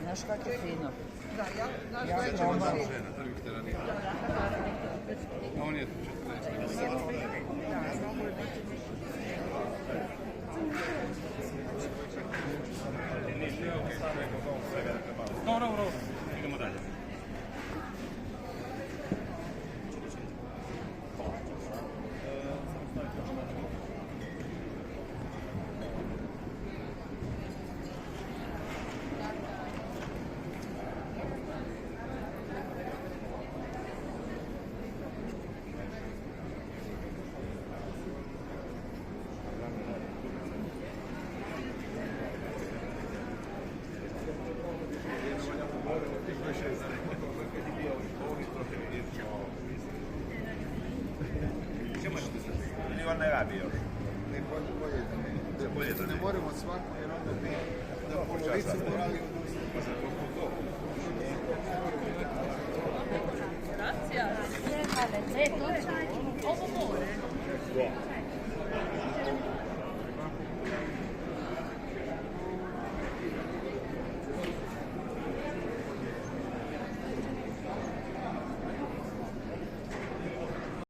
Znaš kako je fino? Ja probam. On je 14. Dobro, idemo dalje. On ne radi još. Bolje da ne moramo svako, jer onda bi da polovicu morali Grazie. Ovo more.